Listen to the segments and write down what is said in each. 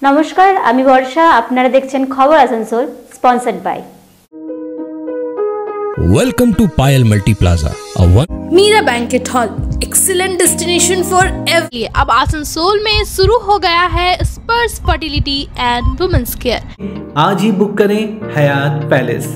नमस्कार, आमी वर्षा, आपनारा देखছেন खबर Asansol, sponsored by Welcome to Payal Multi Plaza, a one Meera banquet hall, excellent destination for every. अब आसनसोल में शुरू हो गया है स्पर्श फर्टिलिटी एंड वुमेन्स केयर। आज ही बुक करें हयात पैलेस।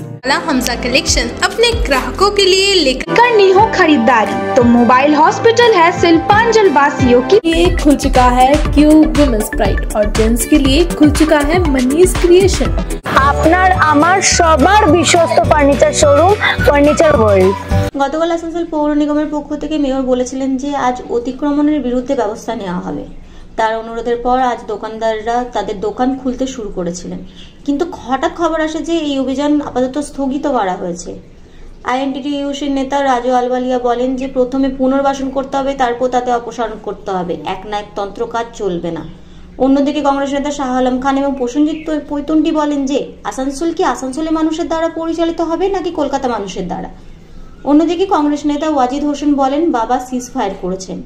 हमजा कलेक्शन अपने ग्राहकों के लिए लेकर करनी हो खरीदारी तो मोबाइल हॉस्पिटल है शिल्पांचल वासियों के लिए खुल चुका है क्यूब वुमेन्स प्राइड और जेंट्स के लिए खुल चुका है मनीष क्रिएशन। আপনার আমার সবার বিশ্বস্ত ফার্নিচার শোরুম ফার্নিচার ওয়ার্ল্ড। গতকাল আসানসোল পৌর নিগমের পক্ষ থেকে মেয়র বলেছিলেন যে আজ অতিক্রমণের বিরুদ্ধে ব্যবস্থা নেওয়া হবে। তার অনুরোধের পর আজ দোকানদাররা তাদের দোকান খুলতে শুরু করেছিলেন, কিন্তু হঠাৎ খবর আসে যে এই অভিযান আপাতত স্থগিত করা হয়েছে। আইএনটিটিইউসির নেতা রাজু আলবালিয়া বলেন যে প্রথমে পুনর্বাসন করতে হবে, তারপর তাতে অপসারণ করতে হবে, একনায়কতন্ত্র কাজ চলবে না। অন্যদিকে কংগ্রেস নেতা শাহ আলম খান এবং প্রসেনজিৎ পৈতন্ডি বলেন যে আসানসোল কি আসানসোলের মানুষের দ্বারা পরিচালিত হবে নাকি কলকাতা মানুষের দ্বারা। অন্যদিকে কংগ্রেস নেতা ওয়াজিদ হোসেন বলেন বাবা সিজ ফায়ার করেছেন।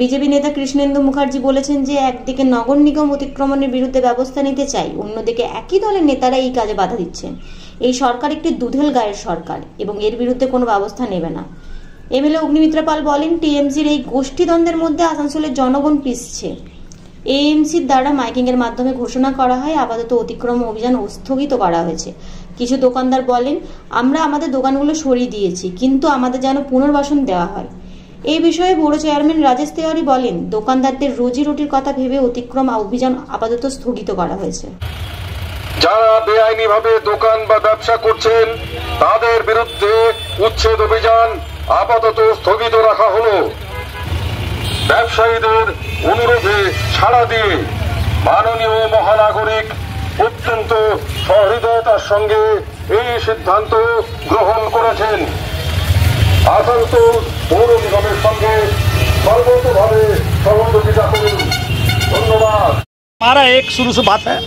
বিজেপি নেতা কৃষ্ণেন্দু মুখার্জি বলেছেন যে একদিকে নগর নিগম অতিক্রমণের বিরুদ্ধে ব্যবস্থা নিতে চাই, অন্যদিকে একই দলের নেতারা এই কাজে বাধা দিচ্ছেন। এই সরকার একটি দুধেল গায়ের সরকার এবং এর বিরুদ্ধে কোনো ব্যবস্থা নেবে না। এমএলএ অগ্নিমিত্রা পাল বলেন টিএমসির এই গোষ্ঠীদ্বন্দ্বের মধ্যে আসানসোলের জনগণ পিছছে। এএমসির দ্বারা মাইকিং এর মাধ্যমে ঘোষণা করা হয় আপাতত অতিক্রম অভিযান স্থগিত করা হয়েছে। কিছু দোকানদার বলেন আমরা আমাদের দোকানগুলো সরিয়ে দিয়েছি, কিন্তু আমাদের যেন পুনর্বাসন দেওয়া হয়। এই বিষয়ে বড় চেয়ারম্যান রাজেশ তেওয়ারি বলেন দোকানদারদের রোজি রুটির কথা ভেবে অতিক্রম অভিযান আপাতত স্থগিত করা হয়েছে। যারা বেআইনিভাবে দোকান বা ব্যবসা করছেন তাদের বিরুদ্ধে উচ্ছেদ অভিযান আপাতত স্থগিত রাখা হলো। ব্যবসায়ীদের অনুরোধে সাড়া দিয়ে মাননীয় মহানাগরিক অত্যন্ত সহৃদয়তার সঙ্গে এই সিদ্ধান্ত গ্রহণ করেছেন। আসানসোল পৌর নিগমের সঙ্গে সর্বতোভাবে সহযোগিতা করুন। ধন্যবাদ। हमारा एक शुरू से बात है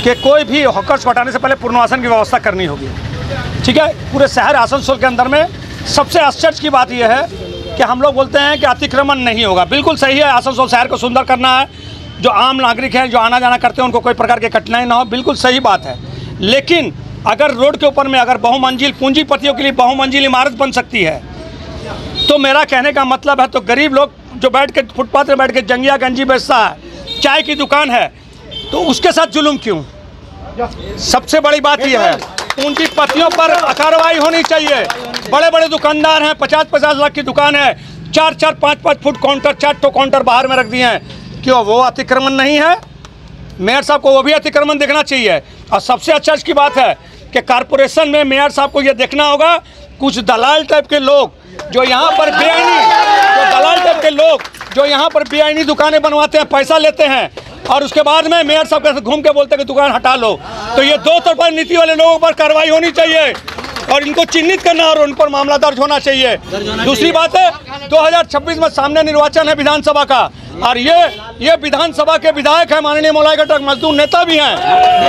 कि कोई भी हॉकर्स को हटाने से पहले पुनर्वासन की व्यवस्था करनी होगी। ठीक है, पूरे शहर आसनसोल के अंदर में सबसे आश्चर्य की बात यह है कि हम लोग बोलते हैं कि अतिक्रमण नहीं होगा। बिल्कुल सही है, आसनसोल शहर को सुंदर करना है, जो आम नागरिक हैं जो आना जाना करते हैं उनको कोई प्रकार की कठिनाई ना हो, बिल्कुल सही बात है। लेकिन अगर रोड के ऊपर में अगर बहुमंजिल पूंजीपतियों के लिए बहुमंजिल इमारत बन सकती है तो मेरा कहने का मतलब है तो गरीब लोग जो बैठ के फुटपाथ पर बैठ के जंगिया गंजी बेचता है, चाय की दुकान है, तो उसके साथ जुल्म क्यों? सबसे बड़ी बात यह है पूंजीपतियों पर कार्रवाई होनी चाहिए। बड़े बड़े दुकानदार हैं, 50-50 लाख की दुकान है, 4-4, 5-5 फुट काउंटर, 4 तो काउंटर बाहर में रख दिए हैं, क्यों वो अतिक्रमण नहीं है? मेयर साहब को वो भी अतिक्रमण देखना चाहिए। और सबसे अच्छा इसकी बात है कि कारपोरेशन में मेयर साहब को ये देखना होगा कुछ दलाल टाइप के लोग जो यहाँ पर बेआईनी दुकानें बनवाते हैं, पैसा लेते हैं और उसके बाद में मेयर साहब के साथ घूम के बोलते हैं कि दुकान हटा लो। तो ये दो तरफा नीति वाले लोगों पर कार्रवाई होनी चाहिए और इनको चिन्हित करना और उन पर मामला दर्ज होना चाहिए। दूसरी बात है 2026 में सामने निर्वाचन है विधानसभा का, और ये विधानसभा के विधायक हैं, माननीय मोलायगढ़ मजदूर नेता भी हैं।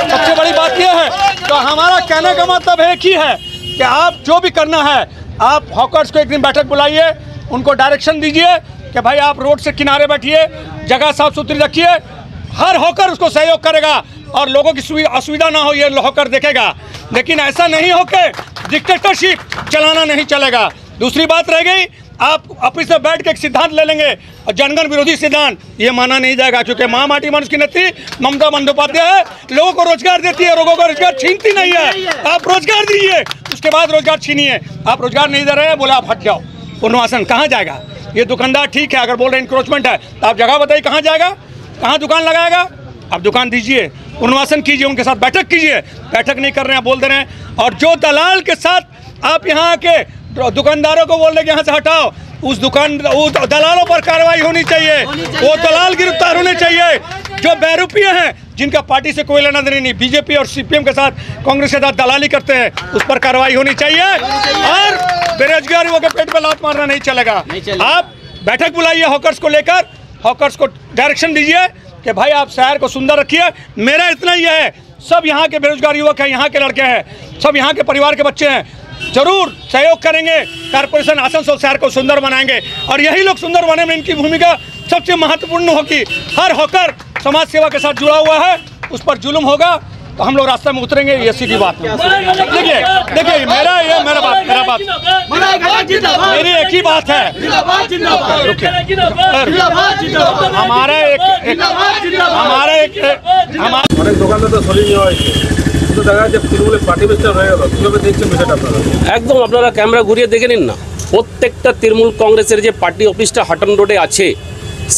सबसे बड़ी बात यह है, तो हमारा कहने का मतलब एक ही है कि आप जो भी करना है, आप हॉकर्स को एक दिन बैठक बुलाइए, उनको डायरेक्शन दीजिए कि भाई आप रोड से किनारे बैठिए, जगह साफ सुथरी रखिए, हर हॉकर उसको सहयोग करेगा और लोगों की असुविधा ना हो ये हॉकर देखेगा। लेकिन ऐसा नहीं हो के डिक्टेटरशिप चलाना नहीं चलेगा। दूसरी बात रह गई, आप ऑफिस में बैठ के एक सिद्धांत ले लेंगे और जनगण विरोधी सिद्धांत, ये माना नहीं जाएगा, क्योंकि माँ माटी मनुष्य की नेत्री ममता बंदोपाध्याय है, लोगों को रोजगार देती है, लोगों को रोजगार छीनती नहीं है। आप रोजगार दीजिए, उसके बाद रोजगार छीनिए। आप रोजगार नहीं दे रहे हैं, बोले आप हट जाओ। पुनर्वासन कहाँ जाएगा? ये दुकानदार ठीक है, अगर बोल रहे इंक्रोचमेंट है तो आप जगह बताइए कहाँ जाएगा, कहाँ दुकान लगाएगा? आप दुकान दीजिए, पुनर्वासन कीजिए, उनके साथ बैठक कीजिए। बैठक नहीं कर रहे हैं, बोल दे रहे हैं। और जो दलाल के साथ आप यहाँ के दुकानदारों को बोल रहे कि यहाँ से हटाओ, उस दलालों पर कार्रवाई होनी चाहिए। वो दलाल गिरफ्तार होने चाहिए जो बैरूपिये हैं, जिनका पार्टी से कोई लेना देना नहीं। बीजेपी और सीपीएम के साथ, कांग्रेस के साथ दलाली करते हैं, उस पर कार्रवाई होनी चाहिए। और बेरोजगारियों के पेट पे लात मारना नहीं चलेगा। आप बैठक बुलाइए हॉकर्स को लेकर, हॉकर्स को डायरेक्शन दीजिए कि भाई आप शहर को सुंदर रखिए। मेरा इतना ही है, सब यहाँ के बेरोजगार युवक हैं, यहाँ के लड़के हैं, सब यहाँ के परिवार के बच्चे हैं, जरूर सहयोग करेंगे। कारपोरेशन आसनसोल शहर को सुंदर बनाएंगे और यही लोग सुंदर बनाने में इनकी भूमिका सबसे महत्वपूर्ण होगी। हर हॉकर समाज सेवा के साथ जुड़ा हुआ है उस पर जुल्म होगा तो हम लोग रास्ते में उतरेंगे, ये सीधी बात है। देखिए मेरा बात मेरी एक ही बात है, हमारा অনেক দোকানদার তো সরিয়ে নেওয়া হয়েছে, কিন্তু দেখা যাচ্ছে তৃণমূলের পার্টি বেস্টার হয়ে গেল, কীভাবে দেখছেন বিষয়টা আপনারা? একদম আপনারা ক্যামেরা ঘুরিয়ে দেখে নিন না, প্রত্যেকটা তৃণমূল কংগ্রেসের যে পার্টি অফিসটা হাটন রোডে আছে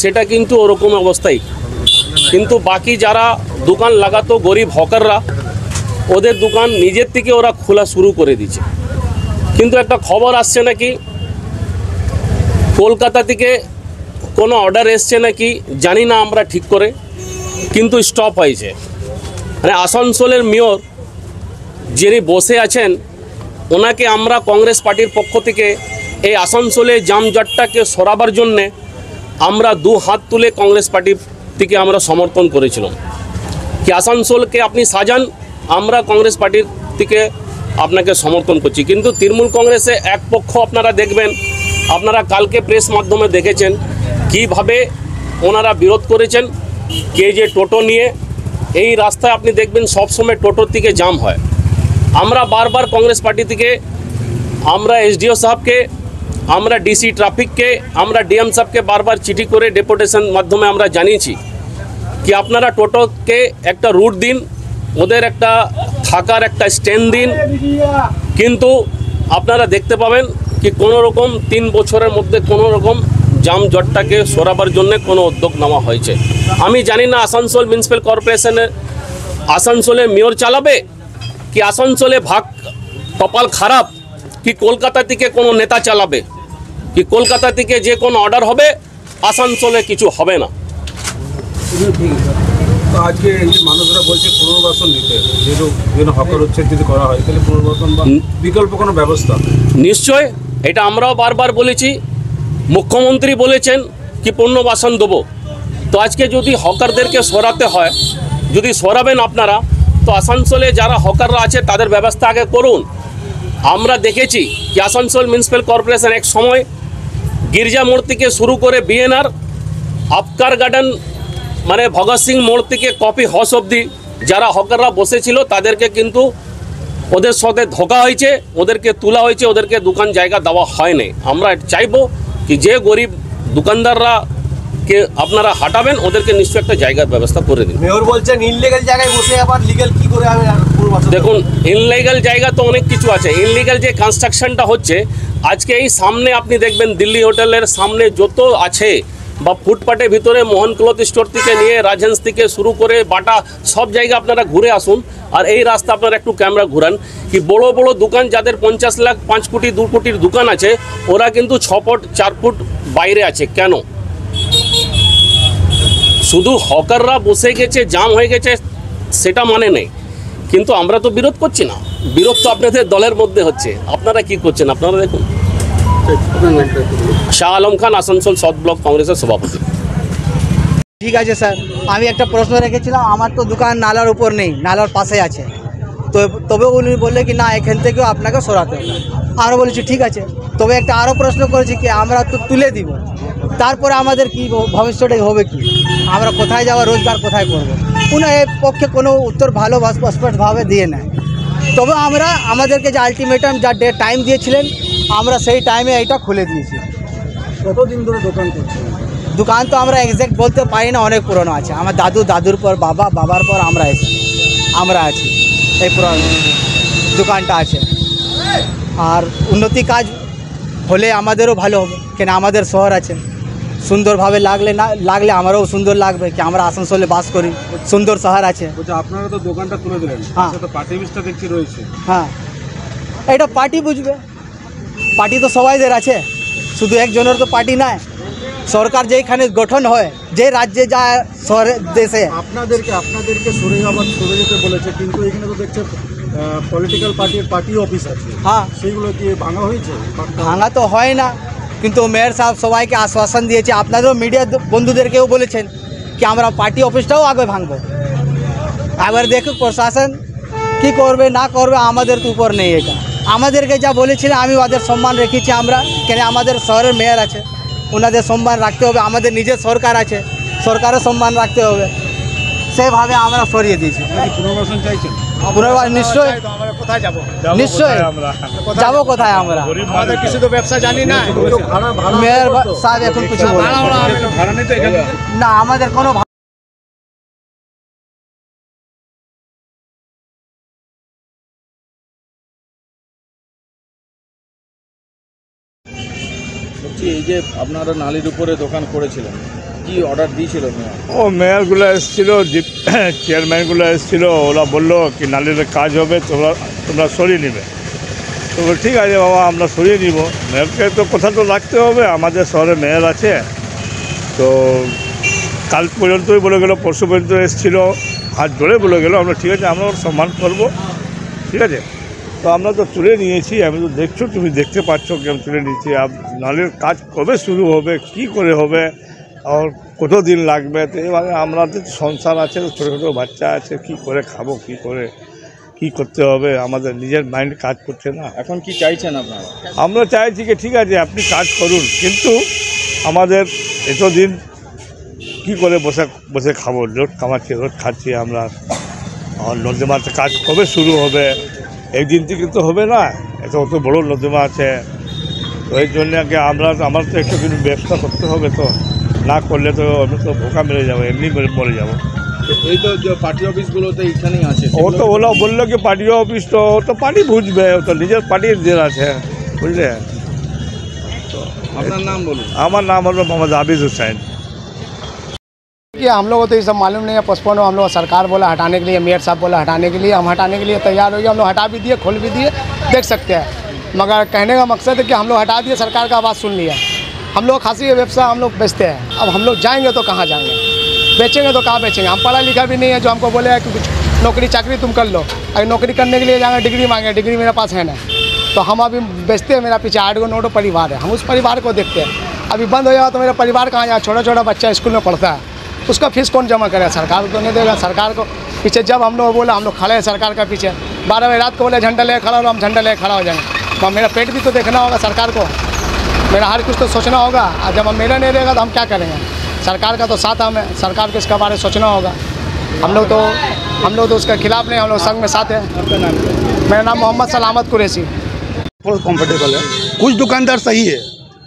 সেটা কিন্তু ওরকম অবস্থায়, কিন্তু বাকি যারা দোকান লাগাতো গরিব হকাররা ওদের দোকান নিজের থেকে ওরা খোলা শুরু করে দিয়েছে। কিন্তু একটা খবর আসছে নাকি কলকাতা থেকে কোনো অর্ডার এসছে নাকি জানি না আমরা ঠিক করে, কিন্তু স্টপ হয়েছে। মানে আসানসোলের মেয়র যিনি বসে আছেন ওনাকে আমরা কংগ্রেস পার্টির পক্ষ থেকে এই আসানসোলে জামজটটাকে সরাবার জন্যে আমরা দু হাত তুলে কংগ্রেস পার্টির থেকে আমরা সমর্থন করেছিলাম কি আসানসোলকে আপনি সাজান, আমরা কংগ্রেস পার্টির থেকে আপনাকে সমর্থন করছি। কিন্তু তৃণমূল কংগ্রেসে এক পক্ষ আপনারা দেখবেন, আপনারা কালকে প্রেস মাধ্যমে দেখেছেন কিভাবে ওনারা বিরোধ করেছেন। কে যে টোটো নিয়ে এই রাস্তায় আপনি দেখবেন সবসময় টোটোর থেকে জাম হয়। আমরা বারবার কংগ্রেস পার্টি থেকে আমরা এসডিও সাহেবকে, আমরা ডিসি ট্রাফিককে, আমরা ডিএম সাহেবকে বারবার চিঠি করে ডেপুটেশন মাধ্যমে আমরা জানিয়েছি কি আপনারা টোটোকে একটা রুট দিন, ওদের একটা থাকার একটা স্ট্যান্ড দিন। কিন্তু আপনারা দেখতে পাবেন কি কোনো রকম 3 বছরের মধ্যে কোনো রকম জামজটটাকে সরাবার জন্য কোনো উদ্যোগ নেওয়া হয়েছে। আমি জানি না আসানসোল মিউনিসিপ্যাল কর্পোরেশনের আসানসোলে মেয়র চালাবে কি আসানসোলে ভাগ কপাল খারাপ কি কলকাতা থেকে কোনো নেতা চালাবে কি কলকাতা থেকে যে কোনো অর্ডার হবে আসানসোলে কিছু হবে না। তো আজকে এই যে মানুষরা বলছে পুনর্বাসন নিতে, যেহেতু বিভিন্ন হকার উচ্ছেদ যদি করা হয় তাহলে পুনর্বাসন বা বিকল্প কোনো ব্যবস্থা নিশ্চয়, এটা আমরাও বারবার বলেছি, মুখ্যমন্ত্রী বলেছেন কি পুনর্বাসন দেবো। তো আজকে যদি হকারদেরকে সরাতে হয়, যদি সরাবেন আপনারা, তো আসানসোলে যারা হকাররা আছে তাদের ব্যবস্থা আগে করুন। আমরা দেখেছি কি আসানসোল মিউনিসিপ্যাল কর্পোরেশন এক সময় গির্জা মোড় থেকে শুরু করে বিএনআর আপকার গার্ডেন মানে ভগৎ সিং মোড় থেকে কফি হাউস অবধি যারা হকাররা বসেছিল তাদেরকে কিন্তু ওদের সাথে ধোকা হয়েছে, ওদেরকে তোলা হয়েছে, ওদেরকে দোকান জায়গা দেওয়া হয়নি। আমরা চাইবো কি যে গরিব দোকানদাররা কে আপনারা হাঁটাবেন ওদেরকে নিশ্চয়ই একটা জায়গার ব্যবস্থা করে দিন। মেয়র বলছেন ইনলিগ্যাল জায়গায় বসে আবার লিগ্যাল কি করে হবে? দেখুন ইনলিগ্যাল জায়গা তো অনেক কিছু আছে। ইনলিগ্যাল যে কনস্ট্রাকশনটা হচ্ছে আজকে এই সামনে আপনি দেখবেন দিল্লি হোটেলের সামনে যত আছে বা ফুটপাটের ভিতরে মোহন ক্লথ স্টোর থেকে নিয়ে রাজহংস থেকে শুরু করে বাটা সব জায়গা আপনারা ঘুরে আসুন। আর এই রাস্তা আপনারা একটু ক্যামেরা ঘুরান কি বড় বড় দোকান যাদের 50 লাখ 5 কোটি 2 কোটির দোকান আছে ওরা কিন্তু 6 ফুট 4 ফুট বাইরে আছে। কেন? শুধু হকাররা বসে গেছে, জাম হয়ে গেছে সেটা মানে নেই, কিন্তু আমরা তো বিরোধ করছি না, বিরোধ তো আপনাদের দলের মধ্যে হচ্ছে। আপনারা কি করছেন আপনারা দেখুন। শাহ আলম খান, আসানসোল সাউথ ব্লক কংগ্রেসের সভাপতি। ঠিক আছে স্যার, আমি একটা প্রশ্ন রেখেছিলাম, আমার তো দোকান নালার উপর নেই, নালার পাশে আছে, তো তবে উনি বললে কি না এখান থেকেও আপনাকে সরাতে হবে। আমরা বলেছি ঠিক আছে, তবে একটা আরও প্রশ্ন করেছি কি আমরা তো তুলে দিব, তারপরে আমাদের কি ভবিষ্যতে হবে কি, আমরা কোথায় যাওয়া, রোজগার কোথায় করব। উনি এর পক্ষে কোনো উত্তর ভালো স্পষ্টভাবে দিয়ে নেয়। তবে আমরা আমাদেরকে যে আলটিমেটাম যা টাইম দিয়েছিলেন আমরা সেই টাইমে এইটা খুলে দিয়েছি। কতদিন ধরে দোকান করছেন? দোকান তো আমরা এক্স্যাক্ট বলতে পারি না, অনেক পুরনো আছে। আমার দাদুর পর বাবার পর আমরা আছি, এই পুরনো দোকানটা আছে। আর উন্নতি কাজ হলে আমাদেরও ভালো হবে, কেন আমাদের শহর আছে, সুন্দরভাবে লাগলে আমারও সুন্দর লাগবে কি আমরা আসানসোলে বাস করি, সুন্দর শহর আছে। আপনারা তো দোকানটা তুলে দিলেন, হ্যাঁ পার্টি অফিসটা দেখছি রয়েছে। হ্যাঁ, এটা পার্টি বুঝবে, পার্টি তো সবাইদের আছে, শুধু একজনের তো পার্টি নাই। সরকার যেখানে গঠন হয়, যে রাজ্যে যা শহরে দেশে আপনাদেরকে সরে যেতে বলেছে, কিন্তু এখানে তো দেখছে পলিটিক্যাল পার্টি অফিস আছে। হ্যাঁ, সেইগুলো কি ভাঙা হয়েছে? ভাঙা তো হয় না, কিন্তু মেয়র সাহেব সবাইকে আশ্বাসন দিয়েছে, আপনাদেরও মিডিয়া বন্ধুদেরকেও বলেছেন কি আমরা পার্টি অফিসটাও আগে ভাঙবো। এবার দেখুক প্রশাসন কি করবে না করবে, আমাদের তো উপর নেই এটা। আমাদেরকে যা বলেছিলেন আমি ওদের সম্মান রেখেছি আমরা, কেন আমাদের শহরের মেয়র আছে, ওনাদের সম্মান রাখতে হবে। আমাদের নিজের সরকার আছে, সরকারের সম্মান রাখতে হবে। সেইভাবে আমরা সরিয়ে দিয়েছি। পুনর্বাসন চাইছেন? পুনর্বাসন নিশ্চয়ই, কোথায় যাবো? নিশ্চয়ই যাবো। কোথায় আমরা? আমাদের কিছু তো ব্যবসা জানি না। মেয়র সাহেব এখন কিছু বলে ভাড়া নেই তো এখানে? না, আমাদের কোনো এই যে আপনারা নালির উপরে দোকান করেছিলেন, কি অর্ডার দিয়েছিল মেয়র? ও মেয়রগুলো এসেছিল, চেয়ারম্যানগুলো এসেছিল, ওরা বললো কি নালির কাজ হবে, তোমরা সরিয়ে নেবে। তো ঠিক আছে বাবা, আমরা সরিয়ে নিব। মেয়রকে তো কথা তো রাখতে হবে, আমাদের শহরে মেয়র আছে। তো কাল পর্যন্তই বলে গেলো, পরশু পর্যন্ত এসেছিলো, হাত ধরে বলে গেলো, আমরা ঠিক আছে, আমরা ওর সম্মান করবো, ঠিক আছে। তো আমরা তো তুলে নিয়েছি, আমি তো দেখছো, তুমি দেখতে পাচ্ছ কি আমি তুলে নিয়েছি। নালির কাজ কবে শুরু হবে, কি করে হবে, আর কত দিন লাগবে। তো এবারে আমাদের সংসার আছে, ছোটো ছোটো বাচ্চা আছে, কি করে খাবো, কি করে কি করতে হবে, আমাদের নিজের মাইন্ড কাজ করছে না। এখন কি চাইছেন আপনারা? আমরা চাইছি কি ঠিক আছে আপনি কাজ করুন, কিন্তু আমাদের এতদিন কি করে বসে বসে খাবো, রোড কামাচ্ছি, রোড খাচ্ছি আমরা। আর নর্দমাতে কাজ কবে শুরু হবে, একদিন থেকে তো হবে না, অত বড় নর্দমা আছে। তো এই জন্য আমার তো একটু কিন্তু ব্যবস্থা করতে হবে, তো না করলে তো আমি তো ভোকা মেরে যাবো, এমনি মরে যাবো। এই তো যে পার্টি অফিসগুলো তো এইখানেই আছে, ও তো ওরা বললো কি পার্টি অফিস, তো পার্টি বুঝবে, ও তো নিজের পার্টির দের আছে, বুঝলে। আপনার নাম বলুন। আমার নাম হলো মোহাম্মদ आबिद हुसैन। कि हम लोगों को तो ये सब मालूम नहीं है, पोस्टपोन हम लोग सरकार बोला हटाने के लिए, मेयर साहब बोला हटाने के लिए, हम हटाने के लिए तैयार हो गए। हम लोग हटा भी दिए, खोल भी दिए, देख सकते हैं। मगर कहने का मकसद है कि हम लोग हटा दिए, सरकार का आवाज़ सुन लिया। हम लोग खासी व्यवसाय हम लोग बेचते हैं, अब हम लोग जाएंगे तो कहाँ जाएंगे, बेचेंगे तो कहाँ बेचेंगे। हम पढ़ा लिखा भी नहीं है जो हमको बोले कि कुछ नौकरी चाकरी तुम कर लो। अगर नौकरी करने के लिए जाएंगे डिग्री मांगे, डिग्री मेरे पास है ना। तो हम अभी बेचते हैं, मेरा पीछे 8 9 परिवार है, हम उस परिवार को देखते हैं। अभी बंद हो जाएगा तो मेरा परिवार कहाँ जाए, छोटा छोटा बच्चा स्कूल में पढ़ता है, उसका फीस कौन जमा करेगा? सरकार तो नहीं देगा। सरकार को पीछे जब हम लोग बोला, हम लोग खड़े हैं सरकार का पीछे, 12 बजे रात को बोले झंडा ले खड़ा हो, हम झंडा ले खड़ा हो जाएंगे। तो मेरा पेट भी तो देखना होगा सरकार को, मेरा हर कुछ तो सोचना होगा। और जब हम मेरा नहीं रहेगा तो हम क्या करेंगे? सरकार का तो साथ हमें, सरकार को इसके बारे में सोचना होगा। हम लोग तो उसके खिलाफ नहीं, हम लोग संग में साथ हैं। मेरा नाम मोहम्मद सलामत कुरैशी। कंफर्टेबल है, कुछ दुकानदार सही है,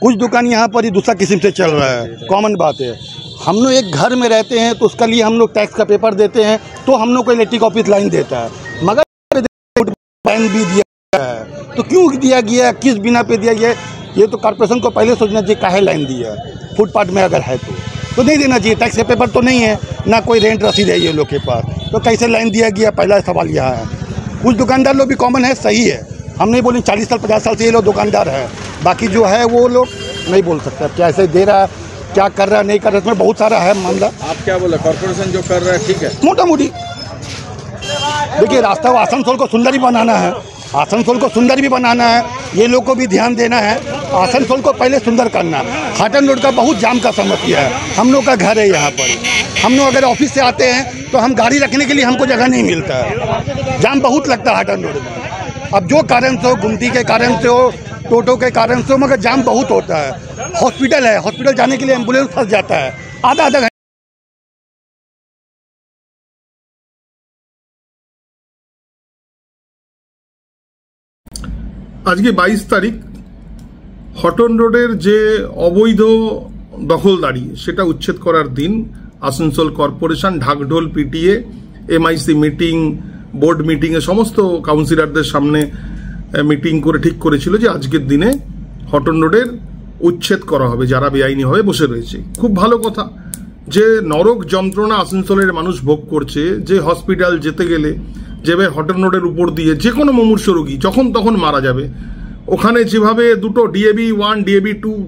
कुछ दुकान यहाँ पर ही दूसरा किस्म से चल रहा है, कॉमन बात है। हम लोग एक घर में रहते हैं तो उसका लिए हम लोग टैक्स का पेपर देते हैं, तो हम लोग को इलेक्ट्रिक ऑफिस लाइन देता है। मगर लाइन भी दिया है, तो क्यों दिया गया, किस बिना पे दिया गया, ये तो कॉर्पोरेशन को पहले सोचना चाहिए काहे लाइन दिया है। फुटपाथ में अगर है तो नहीं देना चाहिए, टैक्स का पेपर तो नहीं है, ना कोई रेंट रसीद है ये लोग के पास, तो कैसे लाइन दिया गया, पहला सवाल यह है। कुछ दुकानदार लोग भी कॉमन है, सही है, हम नहीं बोलें 40 साल 50 साल से ये लोग दुकानदार है, बाकी जो है वो लोग नहीं बोल सकते कैसे दे रहा है, क्या कर रहा है, नहीं कर रहा है, इसमें बहुत सारा है मामला। आप क्या बोले, कॉर्पोरेशन जो कर रहा है ठीक है? मोटा मोटी देखिए, रास्ता को आसनसोल को सुंदर भी बनाना है, आसनसोल को सुंदर भी बनाना है, ये लोग को भी ध्यान देना है। आसनसोल को पहले सुंदर करना है। हाटन रोड का बहुत जाम का समस्या है, हम लोग का घर है यहाँ पर, हम लोग अगर ऑफिस से आते हैं तो हम गाड़ी रखने के लिए हमको जगह नहीं मिलता है, जाम बहुत लगता है हाटन रोड में। अब जो कारण से हो, गुमती के कारण से हो, टोटो के कारण से हो, मगर जाम बहुत होता है। हॉस्पिटल है, हॉस्पिटल जाने के लिए एम्बुलेंस फंस जाता है, आधा घंटा। আজকে 22 তারিখ, হটন রোডের যে অবৈধ দখলদারি সেটা উচ্ছেদ করার দিন। আসানসোল কর্পোরেশন ঢাকঢোল পিটিয়ে এমআইসি মিটিং, বোর্ড মিটিংয়ে সমস্ত কাউন্সিলরদের সামনে মিটিং করে ঠিক করেছিল যে আজকের দিনে হটন রোডের উচ্ছেদ করা হবে যারা বেআইনিভাবে বসে রয়েছে। খুব ভালো কথা যে নরক যন্ত্রণা আসানসোলের মানুষ ভোগ করছে, যে হসপিটাল যেতে গেলে যেভাবে হটন রোডের উপর দিয়ে যে কোনো মুমূর্ষ রোগী যখন তখন মারা যাবে, ওখানে যেভাবে দুটো DAB 1 DAB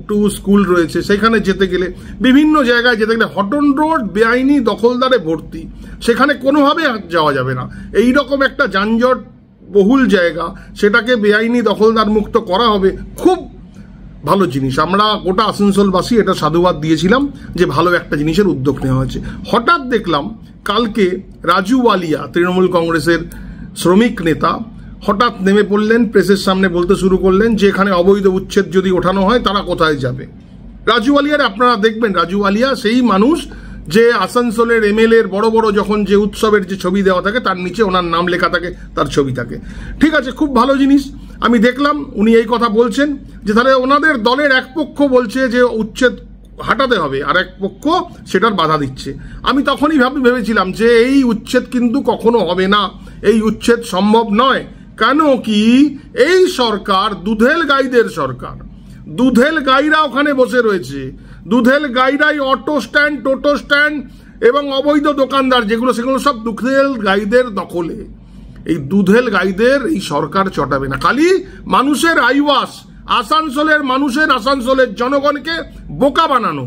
2 স্কুল রয়েছে, সেখানে যেতে গেলে বিভিন্ন জায়গায় যেতে গেলে হটন রোড বেআইনি দখলদারে ভর্তি, সেখানে কোনোভাবে যাওয়া যাবে না। এই রকম একটা যানজট বহুল জায়গা, সেটাকে বেআইনি দখলদার মুক্ত করা হবে, খুব ভালো জিনিস। আমরা গোটা আসানসোলবাসী এটা সাধুবাদ দিয়েছিলাম যে ভালো একটা জিনিসের উদ্যোগ নেওয়া হয়েছে। হঠাৎ দেখলাম কালকে রাজু ওয়ালিয়া, তৃণমূল কংগ্রেসের শ্রমিক নেতা, হঠাৎ নেমে পড়লেন, প্রেসের সামনে বলতে শুরু করলেন যে এখানে অবৈধ উচ্ছেদ যদি ওঠানো হয় তারা কোথায় যাবে। রাজু ওয়ালিয়ার আপনারা দেখবেন, রাজু ওয়ালিয়া সেই মানুষ যে আসানসোলের এমএলএ এর বড় বড় যখন যে উৎসবের যে ছবি দেওয়া থাকে তার নিচে ওনার নাম লেখা থাকে, তার ছবি থাকে। ঠিক আছে, খুব ভালো জিনিস। আমি দেখলাম উনি এই কথা বলছেন যে তাহলে ওনাদের দলের এক পক্ষ বলছে যে উচ্ছেদ হাঁটাতে হবে, আর এক পক্ষ সেটার বাধা দিচ্ছে। আমি তখনই ভেবেছিলাম যে এই উচ্ছেদ কিন্তু কখনো হবে না, এই উচ্ছেদ সম্ভব নয়। কেন কি এই সরকার দুধেল গাইদের সরকার, দুধেল গাইরা ওখানে বসে রয়েছে, দুধেল গাইরাই অটো স্ট্যান্ড, টোটো স্ট্যান্ড এবং অবৈধ দোকানদার যেগুলো, সেগুলো সব দুধেল গাইদের দখলে। এই দুধেল গাইদের এই সরকার চটাবে না। খালি মানুষের আইওয়াস, আসানসোলের মানুষের, আসানসোলের জনগণকে বোকা বানানো।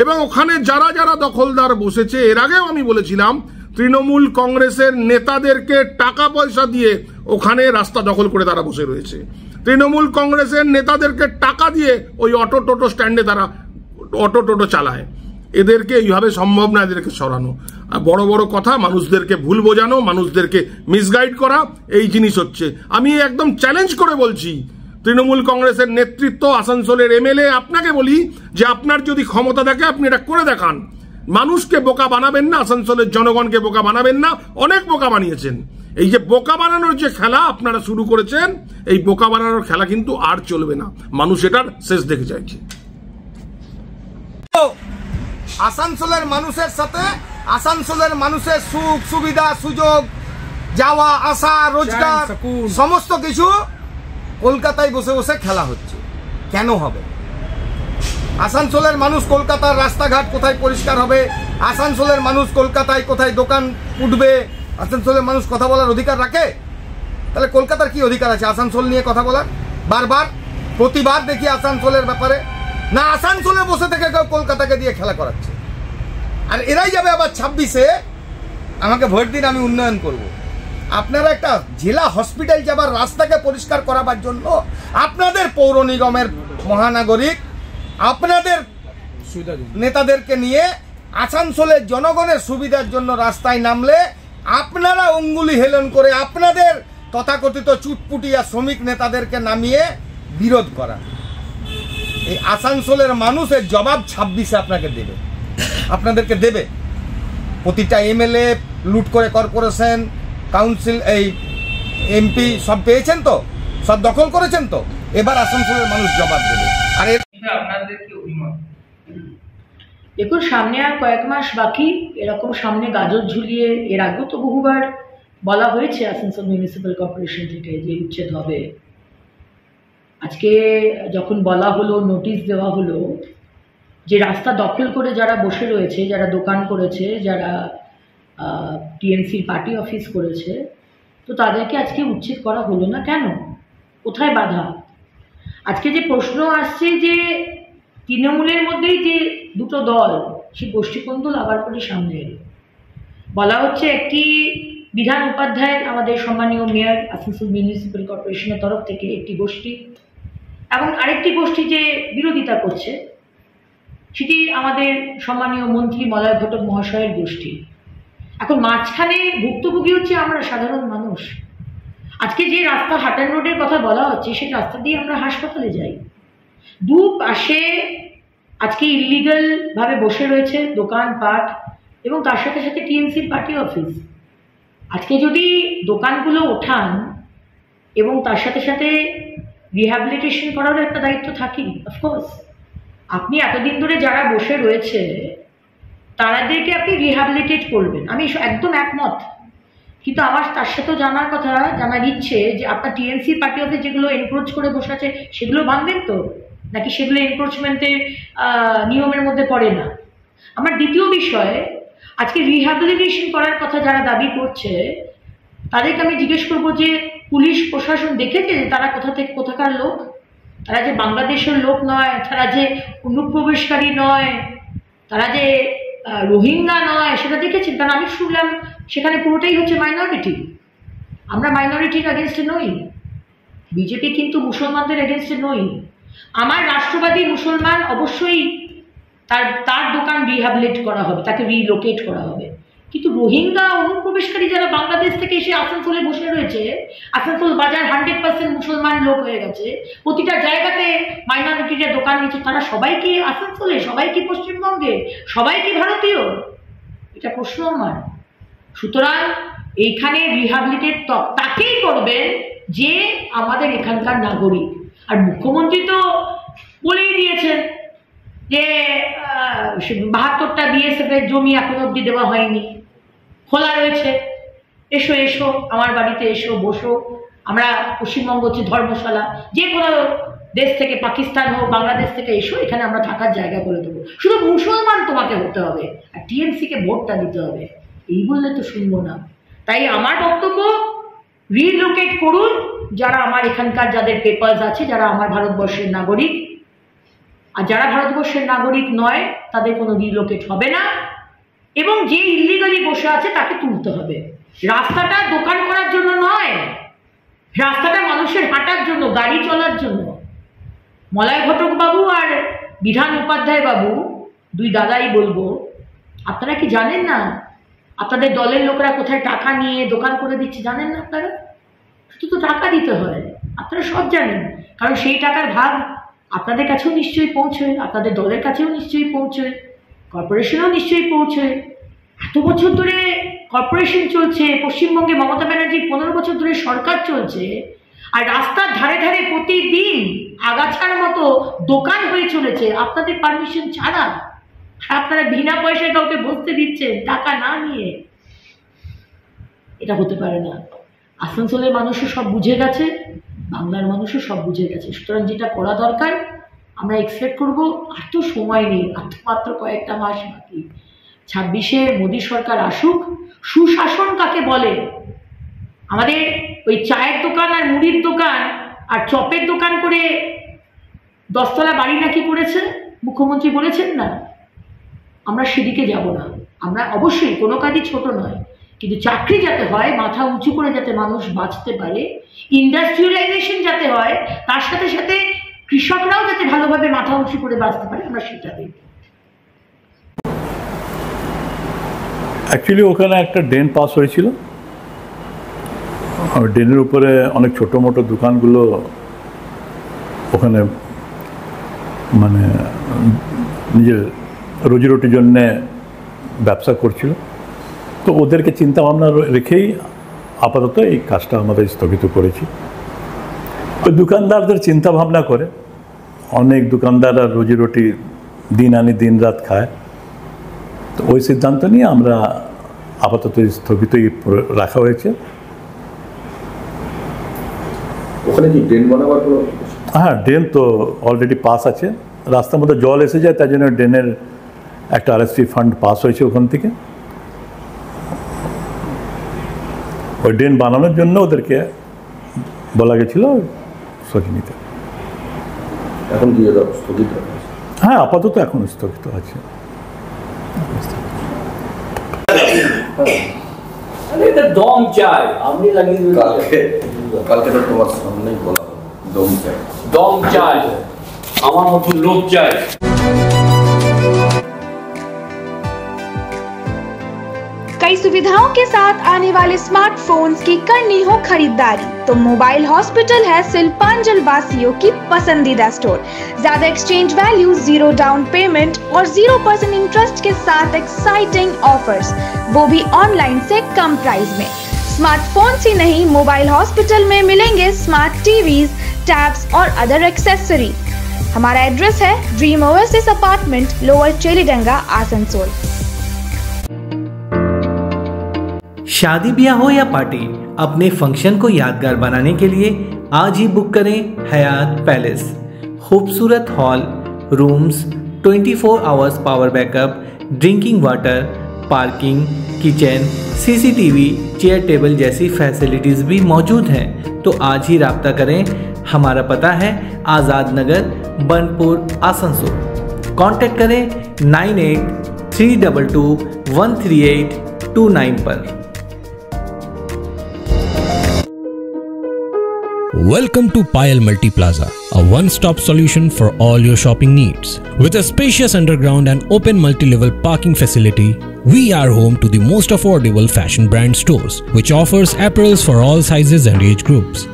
এবং ওখানে যারা যারা দখলদার বসেছে, এর আগেও আমি বলেছিলাম তৃণমূল কংগ্রেসের নেতাদেরকে টাকা পয়সা দিয়ে ওখানে রাস্তা দখল করে তারা বসে রয়েছে। তৃণমূল কংগ্রেসের নেতাদেরকে টাকা দিয়ে ওই অটো টোটো স্ট্যান্ডে তারা অটো টোটো চালায়। এদেরকে এইভাবে সম্ভব না, এদেরকে সরানো। বড় বড় কথা, মানুষদেরকে ভুল বোঝানো, মানুষদেরকে মিসগাইড করা, এই জিনিস হচ্ছে। আমি একদম চ্যালেঞ্জ করে বলছি তৃণমূল কংগ্রেসের নেতৃত্ব, আসানসোলের এমএলএ, আপনাকে বলি যে আপনার যদি ক্ষমতা থাকে আপনি এটা করে দেখান। মানুষকে বোকা বানাবেন না, আসানসোলের জনগণকে বোকা বানাবেন না। অনেক বোকা বানিয়েছেন। এই যে বোকা বানানোর যে খেলা আপনারা শুরু করেছেন, এই বোকা বানানোর খেলা কিন্তু আর চলবে না। মানুষ এটার শেষ দেখে চাইছে। আসানসোলের মানুষের সাথে আসানসোলের মানুষের সুখ সুবিধা সুযোগ, যাওয়া আসা, রোজগার, সমস্ত কিছু কলকাতায় বসে বসে খেলা হচ্ছে। কেন হবে? আসানসোলের মানুষ কলকাতার রাস্তাঘাট কোথায় পরিষ্কার হবে, আসানসোলের মানুষ কলকাতায় কোথায় দোকান উঠবে, আসানসোলের মানুষ কথা বলার অধিকার রাখে? তাহলে কলকাতার কি অধিকার আছে আসানসোল নিয়ে কথা বলার? বারবার প্রতিবার দেখি আসানসোলের ব্যাপারে না, আসানসোলে বসে থেকে কেউ কলকাতাকে দিয়ে খেলা করাচ্ছে। আর এরাই যাবে আবার 26-এ আমাকে ভোট দিন, আমি উন্নয়ন করব। আপনারা একটা জেলা হসপিটাল যাবার রাস্তাকে পরিষ্কার করাবার জন্য আপনাদের পৌর নিগমের মহানাগরিক, আপনাদের নেতাদেরকে নিয়ে আসানসোলের জনগণের সুবিধার জন্য রাস্তায় নামলে আপনারা অঙ্গুলি হেলন করে আপনাদের তথাকথিত চুটপুটিয়া শ্রমিক নেতাদেরকে নামিয়ে বিরোধ করা। এই আসানসোলের মানুষের জবাব 26-এ আপনাকে দেবে, আপনাদেরকে দেবে। প্রতিটা এমএলএ লুট করে কর্পোরেশন, কাউন্সিল, এই এমপি সব পেয়েছেন তো, সব দখল করেছেন তো, এবার আসানসোলের মানুষ জবাব দেবে। আর আপনাদের কি অভিমত? দেখুন, সামনে আর কয়েক মাস বাকি। এরকম সামনে গাজর ঝুলিয়ে এর আগেও তো বহুবার বলা হয়েছে আসানসোল মিউনিসিপ্যাল কর্পোরেশন থেকে যে উচ্ছেদ হবে। আজকে যখন বলা হলো, নোটিশ দেওয়া হলো যে রাস্তা দখল করে যারা বসে রয়েছে, যারা দোকান করেছে, যারা টিএমসির পার্টি অফিস করেছে, তো তাদেরকে আজকে উচ্ছেদ করা হলো না কেন? কোথায় বাধা? আজকে যে প্রশ্ন আসছে যে তৃণমূলের মধ্যেই যে দুটো দল, সেই গোষ্ঠীকন্দল আবার করে সামনে এলো। বলা হচ্ছে একটি বিধান উপাধ্যায়, আমাদের সম্মানীয় মেয়র আসানসোল মিউনিসিপ্যাল কর্পোরেশনের তরফ থেকে একটি গোষ্ঠী, এবং আরেকটি গোষ্ঠী যে বিরোধিতা করছে সেটি আমাদের সম্মানীয় মন্ত্রী মলয় ঘটক মহাশয়ের গোষ্ঠী। এখন মাঝখানে ভুক্তভোগী হচ্ছে আমরা সাধারণ মানুষ। আজকে যে রাস্তা হাটান রোডের কথা বলা হচ্ছে, সেই রাস্তা দিয়ে আমরা হাসপাতালে যাই। দুপাশে আজকে ইলিগাল ভাবে বসে রয়েছে দোকানপাট, এবং তার সাথে সাথে টিএমসির পার্টি অফিস। আজকে যদি দোকানগুলো ওঠান এবং তার সাথে সাথে রিহ্যাবিলিটেশন করারও একটা দায়িত্ব থাকেই। অফকোর্স আপনি এতদিন ধরে যারা বসে রয়েছে তাদেরকে আপনি রিহ্যাবিলিটেট করবেন, আমি একদম একমত। কিন্তু আমার তার সাথেও জানার ইচ্ছে যে আপনার টিএমসি পার্টি অফিস যেগুলো এনক্রোচ করে বসে আছে সেগুলো ভাঙবেন তো, নাকি সেগুলো এনক্রোচমেন্টের নিয়মের মধ্যে পড়ে না? আমার দ্বিতীয় বিষয়, আজকে রিহ্যাবিলিটেশন করার কথা যারা দাবি করছে তাদেরকে আমি জিজ্ঞেস করবো যে পুলিশ প্রশাসন দেখেছে যে তারা কোথাকার লোক? তারা যে বাংলাদেশের লোক নয়, তারা যে অনুপ্রবেশকারী নয়, তারা যে রোহিঙ্গা নয়, সেটা দেখেছেন? কারণ আমি শুনলাম সেখানে পুরোটাই হচ্ছে মাইনরিটি। আমরা মাইনরিটির এগেনস্টে নই, বিজেপি কিন্তু মুসলমানদের এগেনস্টে নই। আমার রাষ্ট্রবাদী মুসলমান অবশ্যই তার দোকান রিহ্যাবিলিট করা হবে, তাকে রিলোকেট করা হবে। কিন্তু রোহিঙ্গা অনুপ্রবেশকারী যারা বাংলাদেশ থেকে এসে আসানসোলে বসে রয়েছে, আসানসোল বাজার 100% মুসলমান লোক হয়ে গেছে, প্রতিটা জায়গাতে মাইনরিটির দোকান নিচ্ছে, তারা সবাই কি আসানসোলে, সবাই কি পশ্চিমবঙ্গে, সবাই কি ভারতীয়? এটা প্রশ্ন আমার। সুতরাং এইখানে রিহ্যাবিলিটেট তাকেই করবেন যে আমাদের এখানকার নাগরিক। আর মুখ্যমন্ত্রী তো বলেই দিয়েছেন যে ৭২টা বিএসএফ এর জমি এখন অব্দি দেওয়া হয়নি, খোলা রয়েছে, এসো এসো আমার বাড়িতে এসো, বসো। আমরা পশ্চিমবঙ্গ হচ্ছে ধর্মশালা, যে কোনো দেশ থেকে, পাকিস্তান হোক, বাংলাদেশ থেকে এসো, এখানে আমরা থাকার জায়গা করে দেবো, শুধু মুসলমান তোমাকে হতে হবে আর টিএমসি কে ভোটটা দিতে হবে। এই বললে তো শুনবো না। তাই আমার বক্তব্য, রিলোকেট করুন যারা আমার এখানকার, যাদের পেপারস আছে, যারা আমার ভারতবর্ষের নাগরিক। আর যারা ভারতবর্ষের নাগরিক নয় তাদের কোনো রিলোকেট হবে না, এবং যে ইলিগালি বসে আছে তাকে তুলতে হবে। রাস্তাটা দোকান করার জন্য নয়, রাস্তাটা মানুষের হাঁটার জন্য, গাড়ি চলার জন্য। মলয় ঘটক বাবু আর বিধান উপাধ্যায় বাবু, দুই দাদাই বলবো, আপনারা কি জানেন না আপনাদের দলের লোকরা কোথায় টাকা নিয়ে দোকান করে দিচ্ছে? জানেন না আপনারা? শুধু তো টাকা দিতে হয়, আপনারা সব জানেন, কারণ সেই টাকার ভাগ আপনাদের কাছেও নিশ্চয়ই পৌঁছয়, আপনাদের দলের কাছেও নিশ্চয়ই পৌঁছয়, কর্পোরেশনেও নিশ্চয়ই পৌঁছয়। এত বছর ধরে কর্পোরেশন চলছে, পশ্চিমবঙ্গে মমতা ব্যানার্জির 15 বছর ধরে সরকার চলছে, আর রাস্তার ধারে ধারে প্রতিদিন আগাছার মতো দোকান হয়ে চলেছে আপনাদের পারমিশন ছাড়া। আপনারা বিনা পয়সায় কাউকে বসতে দিচ্ছেন টাকা না নিয়ে। এটা হতে পারে না। আসানসোলের মানুষও সব বুঝে গেছে, বাংলার মানুষও সব বুঝে গেছে। সুতরাং যেটা করা দরকার, আমরা এক্সপেক্ট করব, আর তো সময় নেই, আর তো মাত্র কয়েকটা মাস বাকি। 26-এ মোদী সরকার আসুক। সুশাসন কাকে বলে? আমাদের ওই চায়ের দোকান আর মুড়ির দোকান আর চপের দোকান করে 10তলা বাড়ি নাকি করেছে মুখ্যমন্ত্রী বলেছেন না? আমরা সেদিকে যাব না। আমরা অবশ্যই কোনো কাজই ছোট নয়, কিন্তু চাকরি যাতে হয় মাথা উঁচু করে, যাতে মানুষ বাঁচতে পারে, ইন্ডাস্ট্রিয়ালাইজেশন যাতে হয়, তার সাথে সাথে কৃষকরাও যাতে ভালোভাবে মাথা উঁচু করে বাঁচতে পারে, আমরা সেটা দেখব। অ্যাকচুয়ালি ওখানে একটা ড্রেন পাস হয়েছিল, ড্রেনের উপরে অনেক ছোটো মোটো দোকানগুলো ওখানে মানে নিজের রুজিরুটির জন্যে ব্যবসা করছিল। তো ওদেরকে চিন্তা ভাবনা রেখেই আপাতত এই কাজটা আমাদের স্থগিত করেছি। ওই দোকানদারদের চিন্তা ভাবনা করে, অনেক দোকানদাররা রুজিরুটি দিন আনি দিন রাত খায়, তো ওই সিদ্ধান্ত নিয়ে আমরা আপাতত স্থগিতই রাখা হয়েছে। ওখানে কি ড্রেন বানাবার কোনো? হ্যাঁ, ড্রেন তো অলরেডি পাস আছে, রাস্তার মধ্যে জল এসে যায়, তাই জন্য ড্রেনের একটা RSP ফান্ড পাস হয়েছে ওখান থেকে। ওই ড্রেন বানানোর জন্য ওদেরকে বলা গেছিল সরিয়ে নিতে। এখন কি স্থগিত? হ্যাঁ, আপাতত এখন স্থগিত আছে। দম চাই আপনি লাগিয়ে কালকে তো তোমার সামনেই বলা দম চাই, দম চাই, আমার মতো লোক চাই। कई सुविधाओं के साथ आने वाले स्मार्टफोन्स की करनी हो खरीदारी तो मोबाइल हॉस्पिटल है सिलपांजल वासियों की पसंदीदा स्टोर। ज्यादा एक्सचेंज वैल्यू, 0 डाउन पेमेंट और 0% इंटरेस्ट के साथ एक्साइटिंग ऑफर्स, वो भी ऑनलाइन से कम प्राइस में। स्मार्टफोन्स ही नहीं, मोबाइल हॉस्पिटल में मिलेंगे स्मार्ट टीवीज, टैब्स और अदर एक्सेसरी। हमारा एड्रेस है dream oasis apartment, lower Chelidanga, Asansol. शादी ब्याह हो या पार्टी, अपने फंक्शन को यादगार बनाने के लिए आज ही बुक करें हयात पैलेस। खूबसूरत hall, rooms, 24 hours power backup, drinking water, parking, kitchen, CCTV, chair table जैसी फैसिलिटीज़ भी मौजूद हैं। तो आज ही राब्ता करें। हमारा पता है आज़ाद नगर, बनपुर, आसनसोल। कॉन्टैक्ट करें 9832213829 पर। Welcome to Payal Multi Plaza, a one-stop solution for all your shopping needs. With a spacious underground and open multi-level parking facility, we are home to the most affordable fashion brand stores, which offers apparels for all sizes and age groups.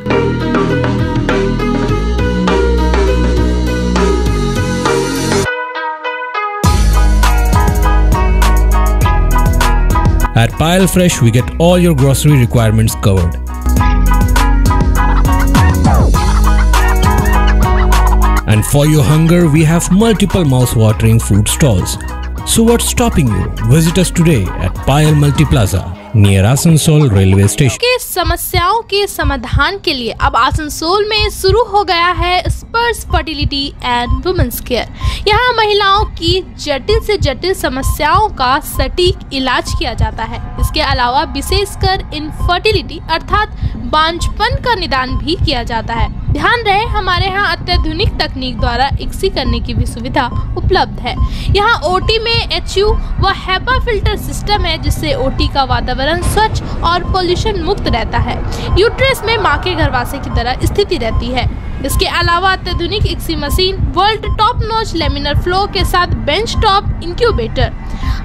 At Payal Fresh, we get all your grocery requirements covered. And for your hunger, we have multiple mouth-watering food stalls. So what's stopping you? Visit us today at Payal Multi Plaza near Asansol Railway Station. के समस्याओं के समाधान के लिए अब आसनसोल में शुरू हो गया है स्पर्श फर्टिलिटी एंड वुमेन्स केयर। यहाँ महिलाओं की जटिल से जटिल समस्याओं का सटीक इलाज किया जाता है। इसके अलावा विशेषकर इनफर्टिलिटी अर्थात बांझपन का निदान भी किया जाता है। ध्यान रहे, हमारे यहाँ अत्याधुनिक तकनीक द्वारा इक्सी करने की भी सुविधा उपलब्ध है। यहाँ ओटी में HU व HEPA फिल्टर सिस्टम है, जिससे ओटी का वातावरण स्वच्छ और पोल्यूशन मुक्त रहता है। यूट्रस में माँ के गर्भाशय की तरह स्थिति रहती है। इसके अलावा अत्याधुनिक ICSI machine, world top notch laminar flow के साथ बेंच टॉप इंक्यूबेटर।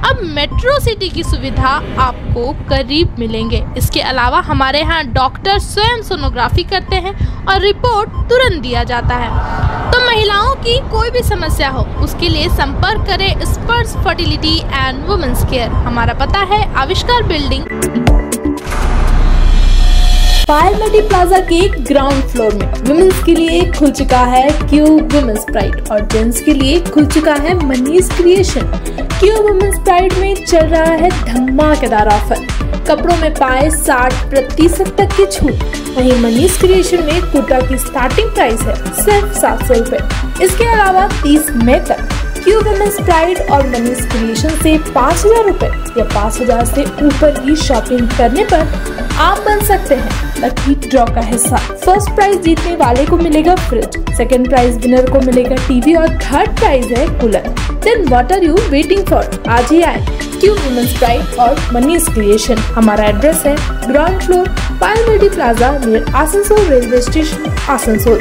अब मेट्रो सिटी की सुविधा आपको करीब मिलेंगे। इसके अलावा हमारे यहाँ डॉक्टर स्वयं सोनोग्राफी करते हैं और रिपोर्ट तुरंत दिया जाता है। तो महिलाओं की कोई भी समस्या हो, उसके लिए संपर्क करें स्पर्श फर्टिलिटी एंड वुमेन्स केयर। हमारा पता है Avishkar building, Payal multi plaza के ग्राउंड फ्लोर में वुमेन्स के लिए खुल चुका है क्यूब वुमेन्स प्राइड और जेंट्स के लिए खुल चुका है Manish creation. Cube women's pride में चल रहा है धमाकेदार ऑफर। कपड़ों में पाए 60% तक की छूट। वहीं मनीष क्रिएशन में कुर्ता की स्टार्टिंग प्राइस है सिर्फ 700 रुपए। इसके अलावा 30 मई तक क्यूब वुमेन्स प्राइड और मनीष क्रिएशन से 5000 रुपए या 5000 से ऊपर की शॉपिंग करने पर आप बन सकते हैं लकी ड्रॉ का हिस्सा। फर्स्ट प्राइज जीतने वाले को मिलेगा फ्रिज, सेकंड प्राइज विनर को मिलेगा टीवी और थर्ड प्राइज है cooler. Then what are you waiting for? आज ही आए क्यूब वुमेन्स प्राइड और मनीष क्रिएशन। हमारा एड्रेस है ground floor, Payal multi plaza near Asansol railway station, Asansol.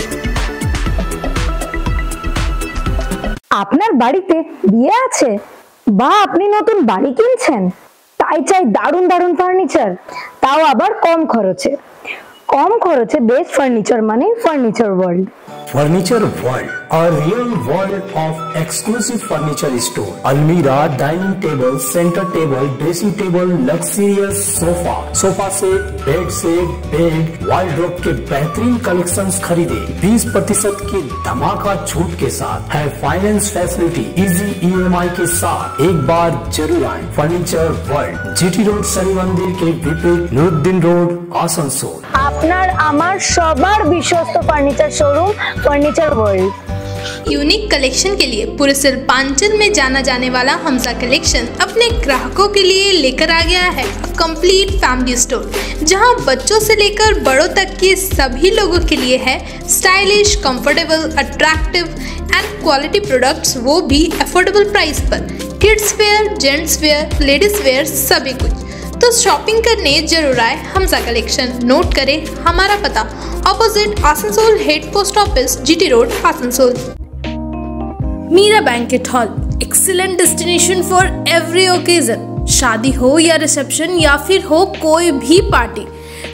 আপনার বাড়িতে বিয়ে আছে বা আপনি নতুন বাড়ি কিনছেন, তাই চাই দারুণ দারুণ ফার্নিচার, তাও আবার কম খরচে। কম খরচে বেস্ট ফার্নিচার মানে furniture world. Furniture World, a real world of exclusive furniture store. Almira, dining table, center table, dressing table, luxurious sofa, sofa set, bed, wardrobe के बेहतरीन कलेक्शंस खरीदे 20% की धमाका छूट के साथ है फाइनेंस फैसिलिटी इजी EMI के साथ। एक बार जरूर आए furniture world, GT road Shani मंदिर के विपरीत, नुरुद्दीन रोड, आसनसोल। আপনার আমার সবার বিশ্বস্ত furniture showroom furniture world. Unique collection के लिए पूरे शिल्पांचल में जाना जाने वाला हमजा कलेक्शन अपने ग्राहकों के लिए लेकर आ गया है कंप्लीट फैमिली स्टोर, जहां बच्चों से लेकर बड़ों तक के सभी लोगों के लिए है stylish, comfortable, attractive and quality products, वो भी अफोर्डेबल प्राइस पर। Kids where, gents wear, ladies wear, सभी कुछ। तो शॉपिंग करने जरूर आए हमजा कलेक्शन। नोट करें हमारा पता, opposite Asansol head post office, GT road, Asansol. Meera banquet hall, excellent destination for every occasion. शादी हो या रिसेप्शन या फिर हो कोई भी पार्टी,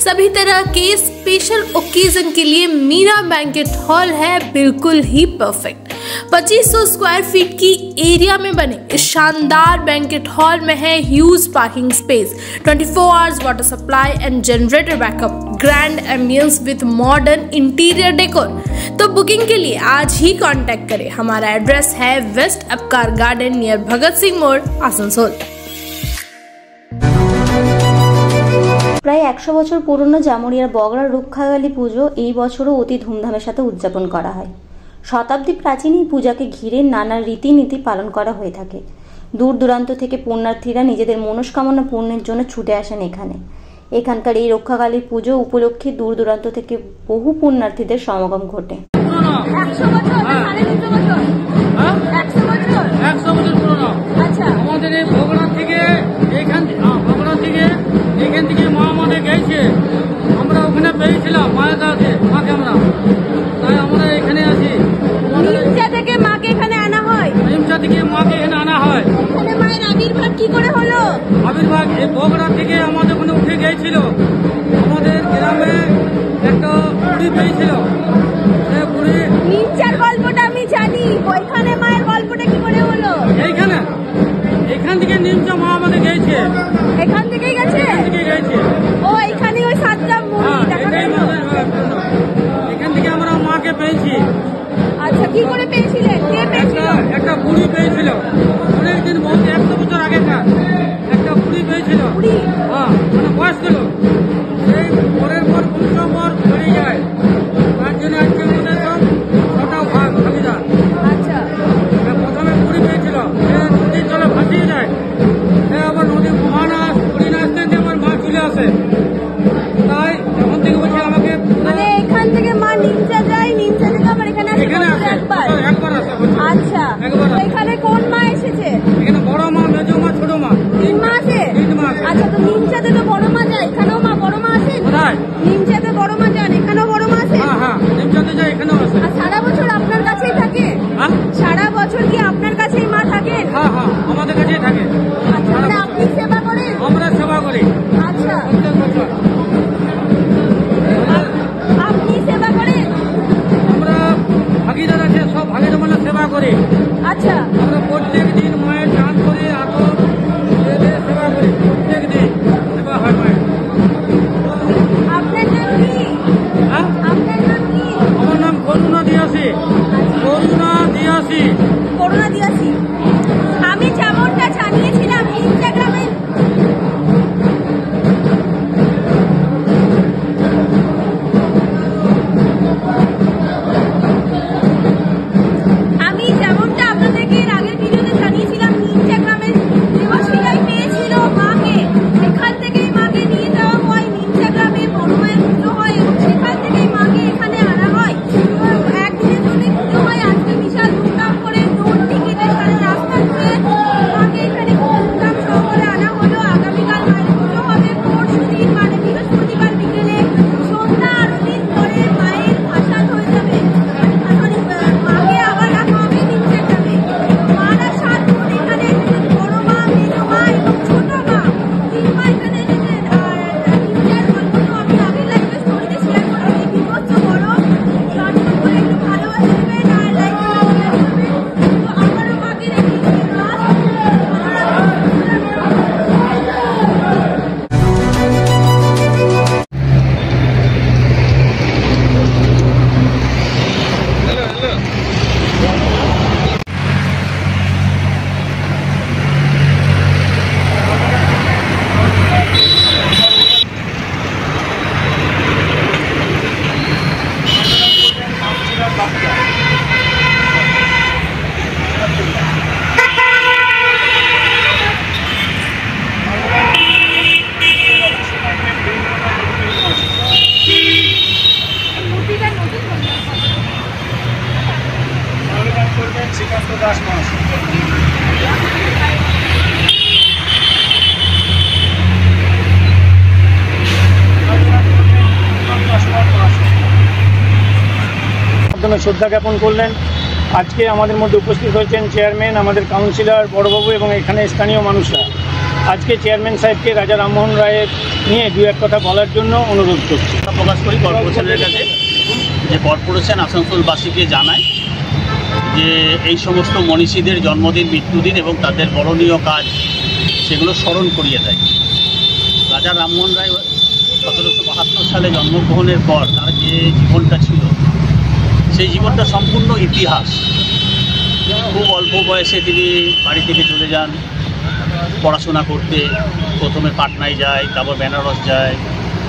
सभी तरह के स्पेशल ओकेजन के लिए मीरा बैंकेट हॉल है बिल्कुल ही परफेक्ट। 2500 स्क्वायर फीट की एरिया में बने इस शानदार बैंकेट हॉल में है huge parking space, 24 hours water supply and generator backup, grand ambience with modern interior decor. तो बुकिंग के लिए आज ही कांटेक्ट करें। हमारा एड्रेस है waste अपकार garden near Bhagat Singh मोड़, आसनसोल। প্রায় 100 বছর পুরনো জামুরিয়ার বগড়ার রুক্ষাগালী পুজো এই বছরও অতি ধুমধামের সাথে উদযাপন করা হয়। শতাব্দী প্রাচীন এই পূজাকে ঘিরে নানা রীতিনীতি পালন করা হয়ে থাকে। দূর দূরান্ত থেকে পুণ্যার্থীরা নিজেদের মনস্কামনা পূর্ণের জন্য ছুটে আসেন এখানে। এখানকার এই রক্ষাকালীর পুজো উপলক্ষে দূর দূরান্ত থেকে বহু পুণ্যার্থীদের সমাগম ঘটে। 100 বছর পুরনো। আচ্ছা, আমাদের এই বগুড়া থেকে এখান থেকে মা আমাদের গেছে, আমরা ওখানে পেয়েছিলাম মাকে আমরা, তাই আমরা এখানে আছি। নিমচা থেকে মাকে এখানে আনা হয়। এখানে মায়ের আবির্ভাব কি করে হলো? আবির্ভাব এই বগুড়া থেকে আমাদের ওখানে উঠে গিয়েছিল, আমাদের গ্রামে একটা বুড়ি পেয়েছিল। নিমচার গল্পটা আমি জানি, ওইখানে মায়ের গল্পটা কি করে হলো? এখান থেকে নিমচা মা আমাদের গেছে, এখান থেকেই মাধ্যমে শ্রদ্ধা জ্ঞাপন করলেন। আজকে আমাদের মধ্যে উপস্থিত হয়েছেন চেয়ারম্যান, আমাদের কাউন্সিলর বড়বাবু এবং এখানে স্থানীয় মানুষরা। আজকে চেয়ারম্যান সাহেবকে রাজা রামমোহন রায়ের নিয়ে দু এক কথা বলার জন্য অনুরোধ করছি। প্রকাশ করি কর্পোরেশনের কাছে যে কর্পোরেশন আসানসোলবাসীকে জানায় যে এই সমস্ত মনীষীদের জন্মদিন, মৃত্যুদিন এবং তাদের বরণীয় কাজ সেগুলো স্মরণ করিয়ে দেয়। রাজা রামমোহন রায় 1772 সালে জন্মগ্রহণের পর তার যে জীবনটা ছিল সেই জীবনটা সম্পূর্ণ ইতিহাস। খুব অল্প বয়সে তিনি বাড়ি থেকে চলে যান পড়াশোনা করতে। প্রথমে পাটনায় যায়, তারপর বেনারস যায়,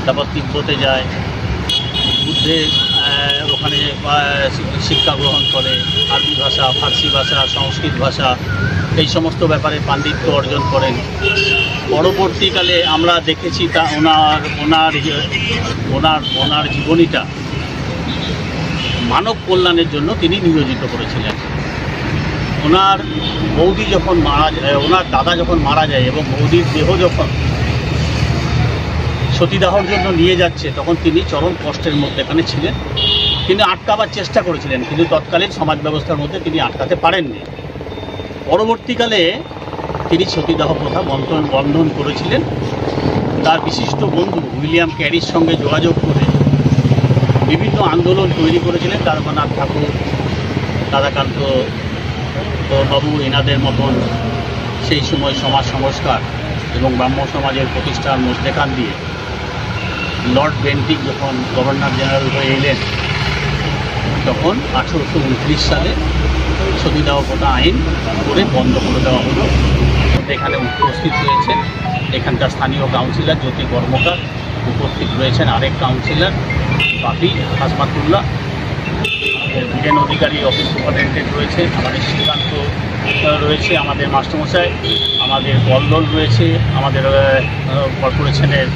তারপর তিব্বতে যায়, বুদ্ধে ওখানে শিক্ষা গ্রহণ করে। আরবি ভাষা, ফার্সি ভাষা, সংস্কৃত ভাষা এই সমস্ত ব্যাপারে পাণ্ডিত্য অর্জন করেন। পরবর্তীকালে আমরা দেখেছি তা ওনার জীবনীটা মানব কল্যাণের জন্য তিনি নিয়োজিত করেছিলেন। ওনার বৌদি যখন ওনার দাদা যখন মারা যায় এবং বৌদির দেহ যখন সতীদাহর জন্য নিয়ে যাচ্ছে তখন তিনি চরম কষ্টের মধ্যে এখানে ছিলেন। তিনি আটকাবার চেষ্টা করেছিলেন, কিন্তু তৎকালীন সমাজ ব্যবস্থার মধ্যে তিনি আটকাতে পারেননি। পরবর্তীকালে তিনি সতীদাহ প্রথা বন্ধন করেছিলেন। তার বিশিষ্ট বন্ধু উইলিয়াম ক্যারির সঙ্গে যোগাযোগ করে বিভিন্ন আন্দোলন তৈরি করেছিলেন। তারকনাথ ঠাকুর, রাধাকান্ত বাবু এনাদের মতন সেই সময় সমাজ সংস্কার এবং ব্রাহ্ম সমাজের প্রতিষ্ঠার মধ্যেখান দিয়ে লর্ড বেন্টিক যখন গভর্নর জেনারেল হয়ে এলেন তখন 1829 সালে সতীদাহ প্রথা আইন করে বন্ধ করে দেওয়া হলো। এখানে উপস্থিত রয়েছেন এখানকার স্থানীয় কাউন্সিলর জ্যোতি কর্মকার, উপস্থিত রয়েছেন আরেক কাউন্সিলর বাপি হাসমাতুল্লাহ, বীরেন অধিকারী অফিস সুপারিনটেন্ডেন্ট রয়েছে, আমাদের শ্রীকান্ত রয়েছে, আমাদের মাস্টারমশাই, আমাদের বল্লল রয়েছে, আমাদের কর্পোরেশনের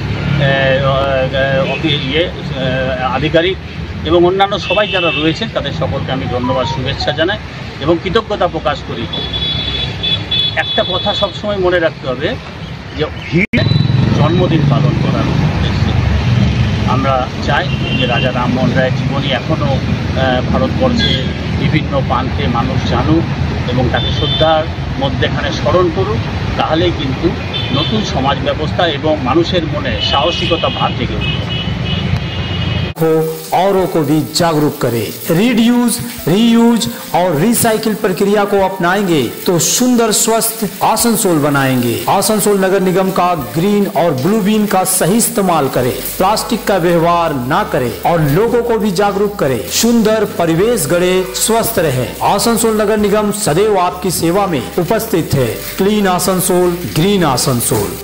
আধিকারিক এবং অন্যান্য সবাই যারা রয়েছেন তাদের সকলকে আমি ধন্যবাদ, শুভেচ্ছা জানাই এবং কৃতজ্ঞতা প্রকাশ করি। একটা কথা সবসময় মনে রাখতে হবে যে জন্মদিন পালন করার উদ্দেশ্যে আমরা চাই যে রাজা রামমোহন রায়ের জীবনী এখনও ভারতবর্ষে বিভিন্ন প্রান্তে মানুষ জানুক এবং তাকে শ্রদ্ধার মধ্যেখানে স্মরণ করুক। তাহলেই কিন্তু নতুন সমাজ ব্যবস্থা এবং মানুষের মনে সাহসিকতা ভাব জেগে উঠবে। औरों को भी जागरूक करें। रीड्यूज, रीयूज और रिसाइकिल प्रक्रिया को अपनाएंगे तो सुंदर स्वस्थ आसनसोल बनाएंगे। आसनसोल नगर निगम का ग्रीन और ब्लू बीन का सही इस्तेमाल करें, प्लास्टिक का व्यवहार ना करें और लोगों को भी जागरूक करें। सुंदर परिवेश गढ़े, स्वस्थ रहे। आसनसोल नगर निगम सदैव आपकी सेवा में उपस्थित है। Clean Asansol, green Asansol.